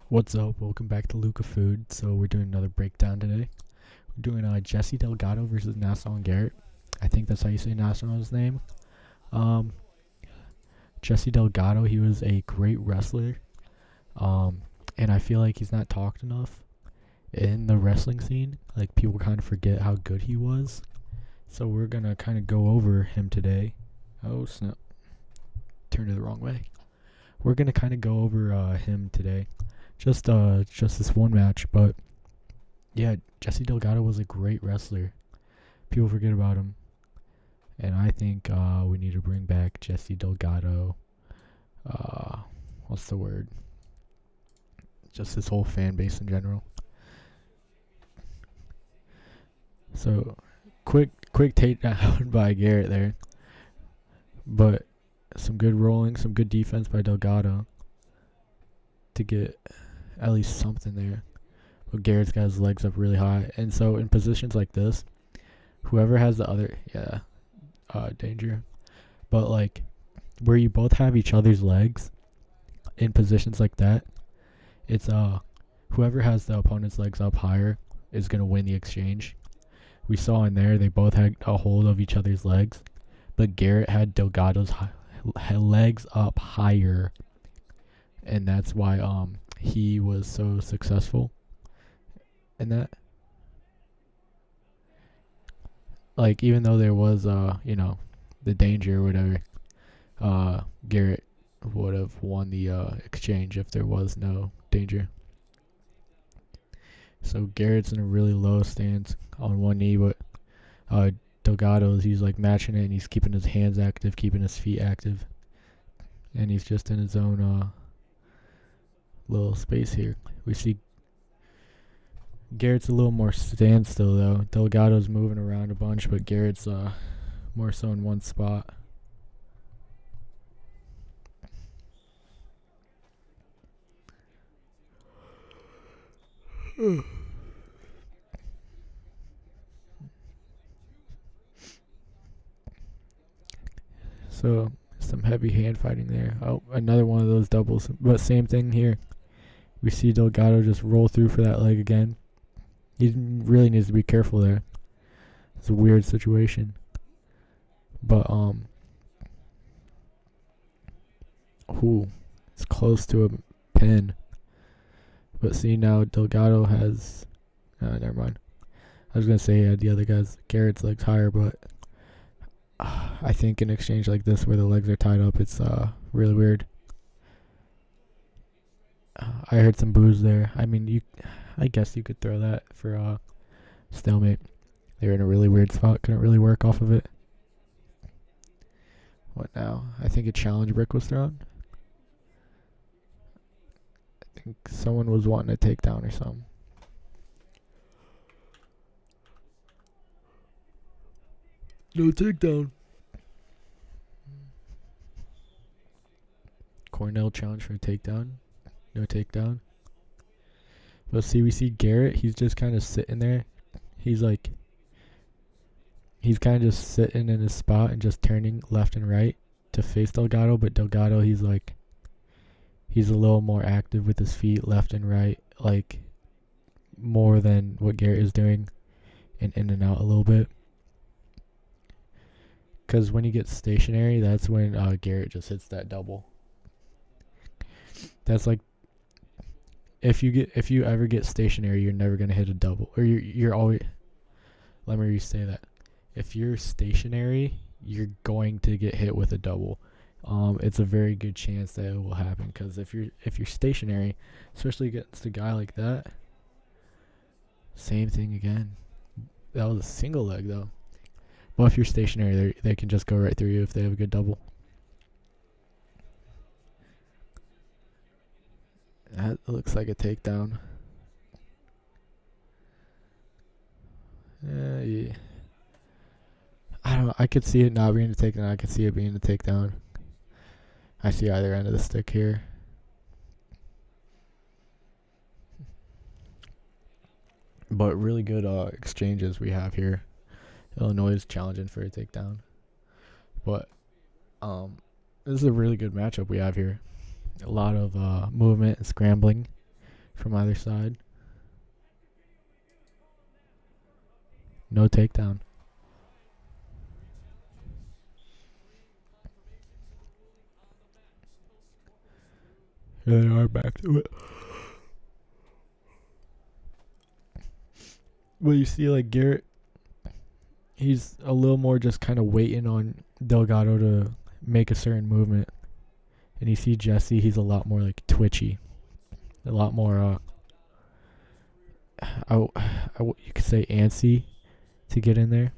What's up? Welcome back to Luca Food. So we're doing another breakdown today. We're doing Jesse Delgado versus Nassau and Garrett. I think that's how you say Nassau's name. Um, Jesse Delgado, he was a great wrestler. Um, and I feel like he's not talked enough in the wrestling scene. Like people kind of forget how good he was. So we're gonna kind of go over him today. Oh snap! Turned it the wrong way. We're gonna kind of go over him today. Just this one match, but yeah, Jesse Delgado was a great wrestler. People forget about him, and I think we need to bring back Jesse Delgado. What's the word? Just his whole fan base in general. So, quick takedown by Garrett there, but some good rolling, some good defense by Delgado to get at least something there. But Garrett's got his legs up really high, and so in positions like this, whoever has the other, danger. But like where you both have each other's legs in positions like that, it's whoever has the opponent's legs up higher is gonna win the exchange. We saw in there they both had a hold of each other's legs, but Garrett had Delgado's legs up higher, and that's why he was so successful in that. Like even though there was the danger or whatever, Garrett would have won the exchange if there was no danger. So Garrett's in a really low stance on one knee, but Delgado's, he's like matching it, and he's keeping his hands active, keeping his feet active, and he's just in his own little space here. We see Garrett's a little more standstill though. Delgado's moving around a bunch, but Garrett's more so in one spot. So some heavy hand fighting there. Oh, another one of those doubles, but same thing here. We see Delgado just roll through for that leg again. He really needs to be careful there. It's a weird situation. But it's close to a pin. But see now Delgado has never mind. I was gonna say the other guy's Garrett's legs higher, but I think in exchange like this where the legs are tied up, it's really weird. I heard some boos there. I mean, I guess you could throw that for stalemate. They were in a really weird spot. Couldn't really work off of it. What now? I think a challenge brick was thrown. I think someone was wanting a takedown or something. No takedown. Cornell challenge for a takedown. No takedown. But see, we see Garrett. He's just kind of sitting there. He's kind of just sitting in his spot and just turning left and right to face Delgado. But Delgado, he's a little more active with his feet left and right, like more than what Garrett is doing, and in and out a little bit. Because when he gets stationary, that's when Garrett just hits that double. That's like if you ever get stationary, you're never gonna hit a double, or you're always. Let me restate that. If you're stationary, you're going to get hit with a double. It's a very good chance that it will happen, because if you're stationary, especially against a guy like that, same thing again. That was a single leg though. But if you're stationary, they can just go right through you if they have a good double. That looks like a takedown. Yeah. I don't know. I could see it not being a takedown. I could see it being a takedown. I see either end of the stick here. But really good exchanges we have here. Illinois is challenging for a takedown. But this is a really good matchup we have here. A lot of movement and scrambling. from either side. No takedown. Here they are back to it. But you see, like, Garrett, he's a little more just kind of waiting on Delgado to make a certain movement. And you see Jesse, he's a lot more, like, twitchy. A lot more, you could say antsy to get in there.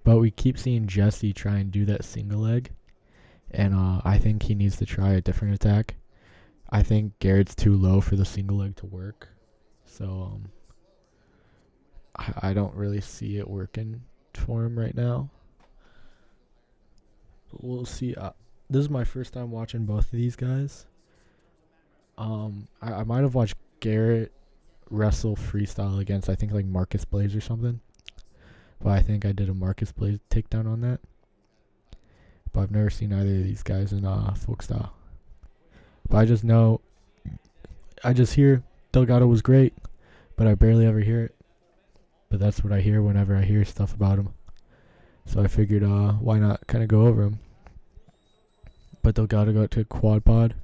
But we keep seeing Jesse try and do that single leg. And I think he needs to try a different attack. I think Garrett's too low for the single leg to work. So I don't really see it working for him right now. But we'll see. This is my first time watching both of these guys. I might have watched Garrett wrestle freestyle against, I think, like Marcus Blaze or something. But I think I did a Marcus Blaze takedown on that. But I've never seen either of these guys in folk style. But I just hear Delgado was great, but I barely ever hear it. But that's what I hear whenever I hear stuff about him. So I figured, why not kind of go over him. But Delgado got to quad pod,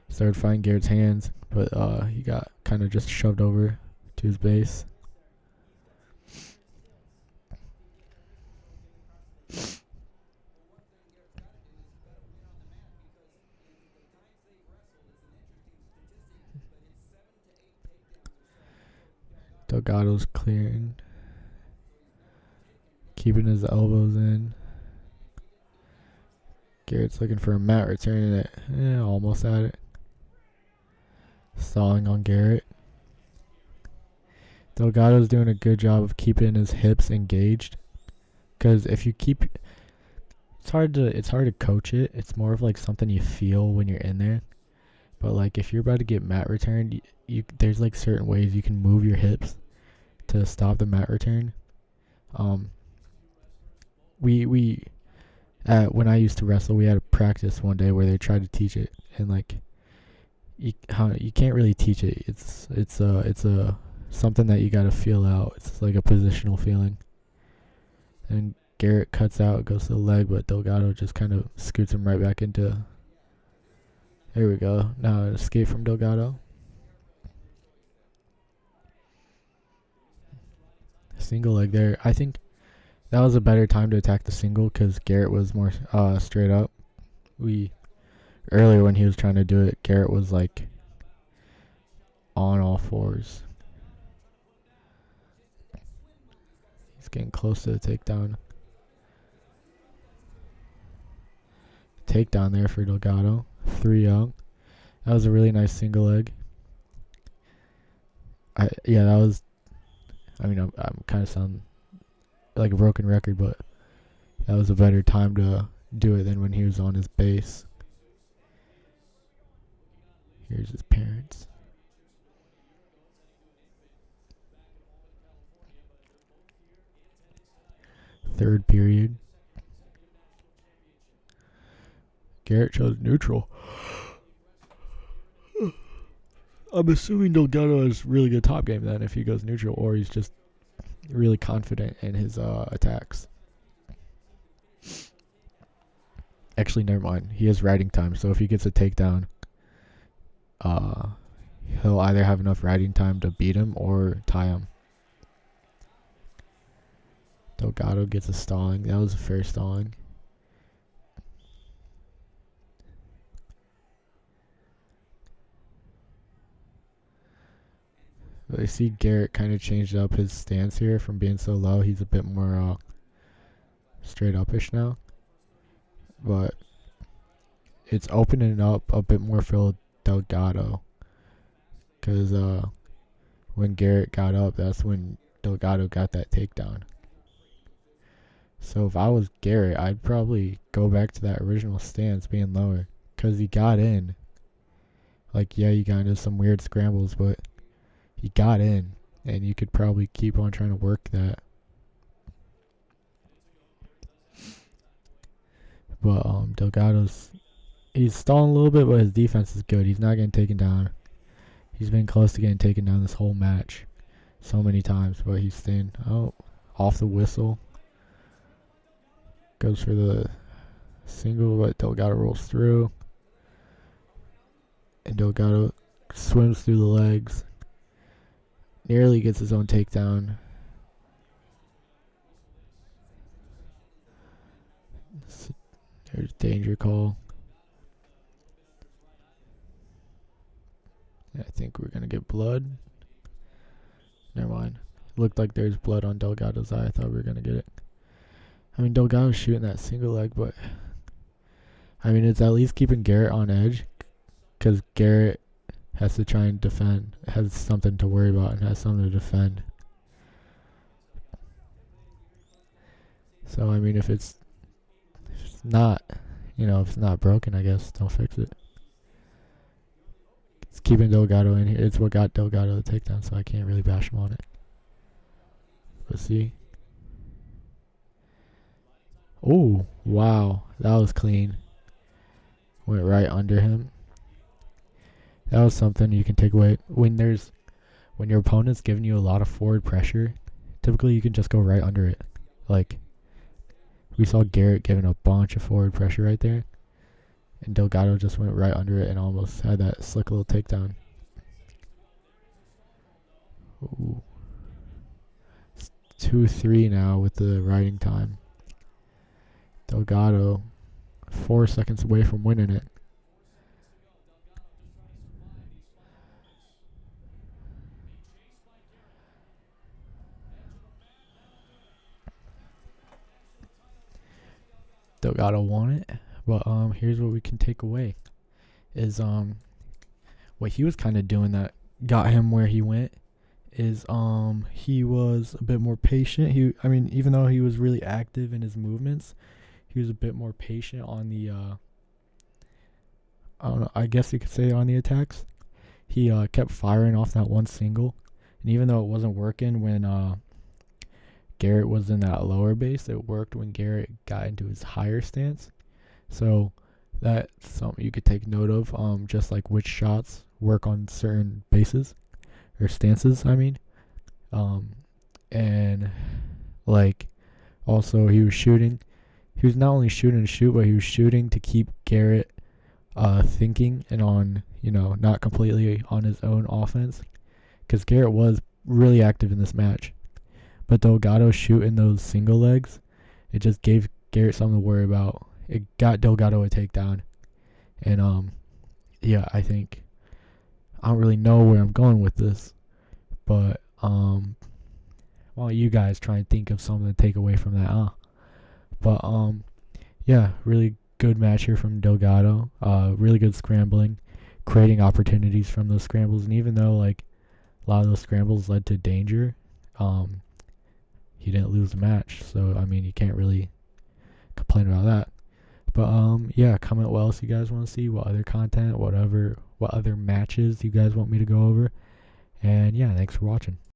started fighting Garrett's hands, but he got kind of just shoved over to his base. Delgado's clearing, keeping his elbows in. Garrett's looking for a mat, returning it. Almost at it. Stalling on Garrett. Delgado's doing a good job of keeping his hips engaged. Because if you keep, it's hard to coach it. It's more of like something you feel when you're in there. But like if you're about to get mat returned, there's like certain ways you can move your hips to stop the mat return. When I used to wrestle, we had a practice one day where they tried to teach it, and like you can't really teach it. It's something that you gotta feel out. It's like a positional feeling. And Garrett cuts out, goes to the leg, but Delgado just kind of scoots him right back into. There we go. Now an escape from Delgado. Single leg there. I think that was a better time to attack the single because Garrett was more straight up. Earlier when he was trying to do it, Garrett was like on all fours. He's getting close to the takedown. Takedown there for Delgado. 3-0. That was a really nice single leg. I'm kind of sounding like a broken record, but that was a better time to do it than when he was on his base. Here's his parents. Third period. Garrett chose neutral. I'm assuming Delgado has really good top game then if he goes neutral, or he's just really confident in his attacks. Actually, never mind. He has riding time, so if he gets a takedown, he'll either have enough riding time to beat him or tie him. Delgado gets a stalling. That was a fair stalling. But I see Garrett kind of changed up his stance here from being so low. He's a bit more straight upish now. But it's opening up a bit more for Delgado. Because when Garrett got up, that's when Delgado got that takedown. So if I was Garrett, I'd probably go back to that original stance being lower. Because he got in. Like, yeah, you got into some weird scrambles, but he got in. And you could probably keep on trying to work that. But Delgado's he's stalling a little bit, but his defense is good. He's not getting taken down. He's been close to getting taken down this whole match so many times, but he's staying off the whistle. Goes for the single, but Delgado rolls through. And Delgado swims through the legs. Nearly gets his own takedown. There's danger call. I think we're going to get blood. Never mind. It looked like there's blood on Delgado's eye. I thought we were going to get it. I mean, Delgado's shooting that single leg, but I mean, it's at least keeping Garrett on edge, because Garrett has to try and defend, has something to worry about, and has something to defend. So, I mean, if it's not, if it's not broken, I guess don't fix it. It's keeping Delgado in here. It's what got Delgado the takedown, so I can't really bash him on it. Let's see. Oh, wow. That was clean. Went right under him. That was something you can take away. When your opponent's giving you a lot of forward pressure, typically you can just go right under it. Like, we saw Garrett giving a bunch of forward pressure right there. And Delgado just went right under it and almost had that slick little takedown. Ooh. It's 2-3 now with the riding time. Delgado 4 seconds away from winning it. Delgado won it. But here's what we can take away is what he was kind of doing that got him where he went is he was a bit more patient. Even though he was really active in his movements, he was a bit more patient on the I don't know, I guess you could say on the attacks. He kept firing off that one single, and even though it wasn't working when Garrett was in that lower base, it worked when Garrett got into his higher stance. So that's something you could take note of, just like which shots work on certain bases or stances, and like also he was not only shooting to shoot, but he was shooting to keep Garrett thinking and on, not completely on his own offense, because Garrett was really active in this match. But Delgado shooting those single legs, it just gave Garrett something to worry about. It got Delgado a takedown. And, I think, I don't really know where I'm going with this, but, why don't you guys try and think of something to take away from that, But, really good match here from Delgado. Really good scrambling, creating opportunities from those scrambles. And even though, like, a lot of those scrambles led to danger, he didn't lose the match. So, you can't really complain about that. But comment what else you guys want to see, what other content, what other matches you guys want me to go over. And thanks for watching.